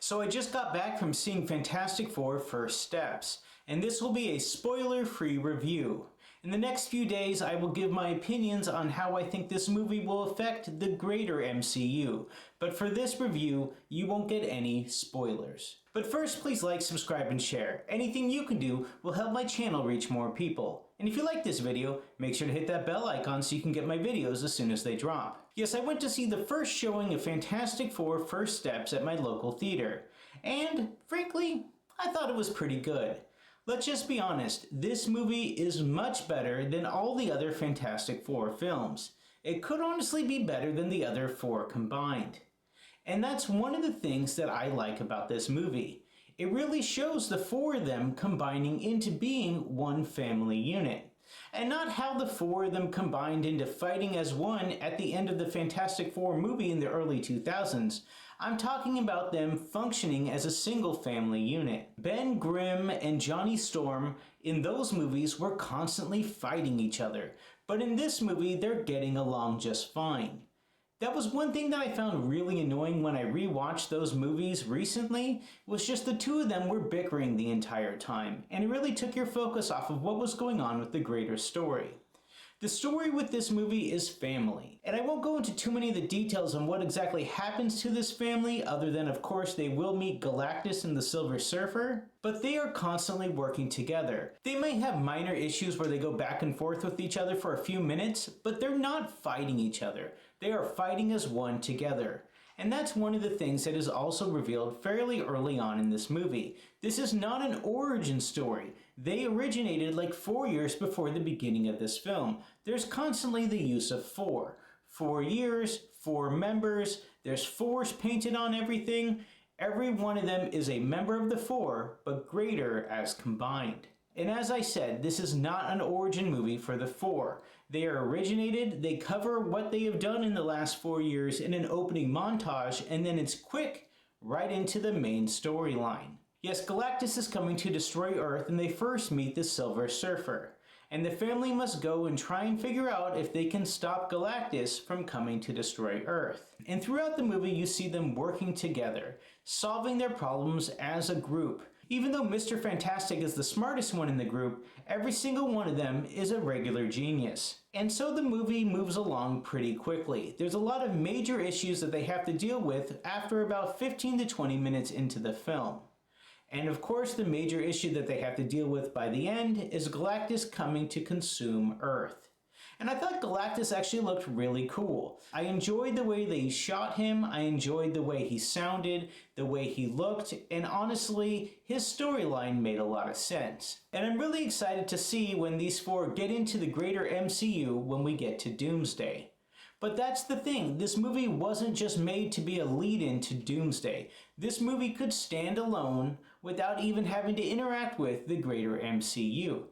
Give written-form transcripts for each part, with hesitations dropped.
So I just got back from seeing Fantastic Four First Steps, and this will be a spoiler-free review. In the next few days, I will give my opinions on how I think this movie will affect the greater MCU, but for this review, you won't get any spoilers. But first, please like, subscribe, and share. Anything you can do will help my channel reach more people. And if you like this video, make sure to hit that bell icon so you can get my videos as soon as they drop. Yes, I went to see the first showing of Fantastic Four First Steps at my local theater. And, frankly, I thought it was pretty good. Let's just be honest, this movie is much better than all the other Fantastic Four films. It could honestly be better than the other four combined. And that's one of the things that I like about this movie. It really shows the four of them combining into being one family unit. And not how the four of them combined into fighting as one at the end of the Fantastic Four movie in the early 2000s. I'm talking about them functioning as a single family unit. Ben Grimm and Johnny Storm in those movies were constantly fighting each other, but in this movie they're getting along just fine. That was one thing that I found really annoying when I rewatched those movies recently, was just the two of them were bickering the entire time, and it really took your focus off of what was going on with the greater story. The story with this movie is family, and I won't go into too many of the details on what exactly happens to this family, other than of course they will meet Galactus and the Silver Surfer, but they are constantly working together. They may have minor issues where they go back and forth with each other for a few minutes, but they're not fighting each other. They are fighting as one together. And that's one of the things that is also revealed fairly early on in this movie. This is not an origin story. They originated like 4 years before the beginning of this film. There's constantly the use of four. 4 years, 4 members, there's fours painted on everything. Every one of them is a member of the four, but greater as combined. And as I said, this is not an origin movie for the four. They are originated, they cover what they have done in the last 4 years in an opening montage, and then it's quick, right into the main storyline. Yes, Galactus is coming to destroy Earth, and they first meet the Silver Surfer. And the family must go and try and figure out if they can stop Galactus from coming to destroy Earth. And throughout the movie, you see them working together, solving their problems as a group. Even though Mr. Fantastic is the smartest one in the group, every single one of them is a regular genius. And so the movie moves along pretty quickly. There's a lot of major issues that they have to deal with after about 15 to 20 minutes into the film. And of course, the major issue that they have to deal with by the end is Galactus coming to consume Earth. And I thought Galactus actually looked really cool. I enjoyed the way they shot him, I enjoyed the way he sounded, the way he looked, and honestly, his storyline made a lot of sense. And I'm really excited to see when these four get into the greater MCU when we get to Doomsday. But that's the thing, this movie wasn't just made to be a lead-in to Doomsday. This movie could stand alone without even having to interact with the greater MCU.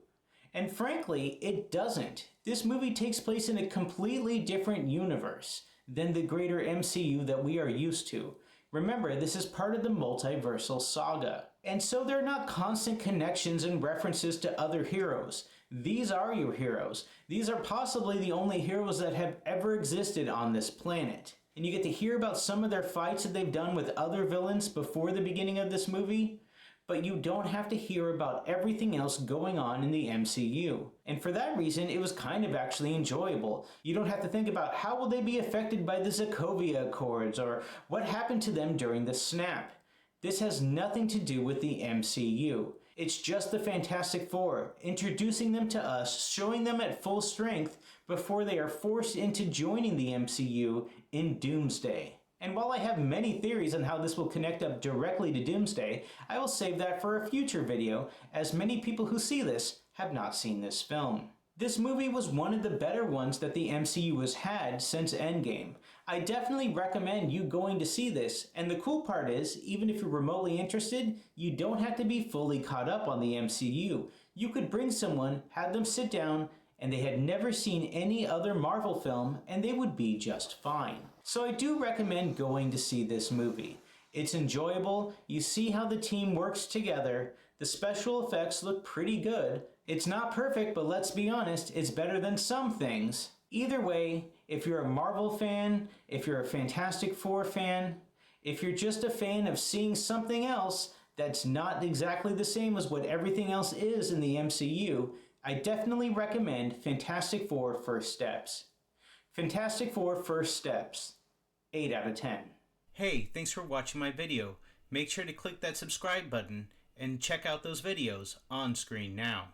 And frankly, it doesn't. This movie takes place in a completely different universe than the greater MCU that we are used to. Remember, this is part of the multiversal saga. And so there are not constant connections and references to other heroes. These are your heroes. These are possibly the only heroes that have ever existed on this planet. And you get to hear about some of their fights that they've done with other villains before the beginning of this movie, but you don't have to hear about everything else going on in the MCU. And for that reason, it was kind of actually enjoyable. You don't have to think about how will they be affected by the Sokovia Accords or what happened to them during the snap. This has nothing to do with the MCU. It's just the Fantastic Four, introducing them to us, showing them at full strength before they are forced into joining the MCU in Doomsday. And while I have many theories on how this will connect up directly to Doomsday, I will save that for a future video, as many people who see this have not seen this film. This movie was one of the better ones that the MCU has had since Endgame. I definitely recommend you going to see this, and the cool part is, even if you're remotely interested, you don't have to be fully caught up on the MCU. You could bring someone, have them sit down, and they had never seen any other Marvel film, and they would be just fine. So I do recommend going to see this movie. It's enjoyable, you see how the team works together, the special effects look pretty good. It's not perfect, but let's be honest, it's better than some things. Either way, if you're a Marvel fan, if you're a Fantastic Four fan, If you're just a fan of seeing something else that's not exactly the same as what everything else is in the MCU, I definitely recommend Fantastic Four First Steps. Fantastic Four First Steps, 8 out of 10. Hey, thanks for watching my video. Make sure to click that subscribe button and check out those videos on screen now.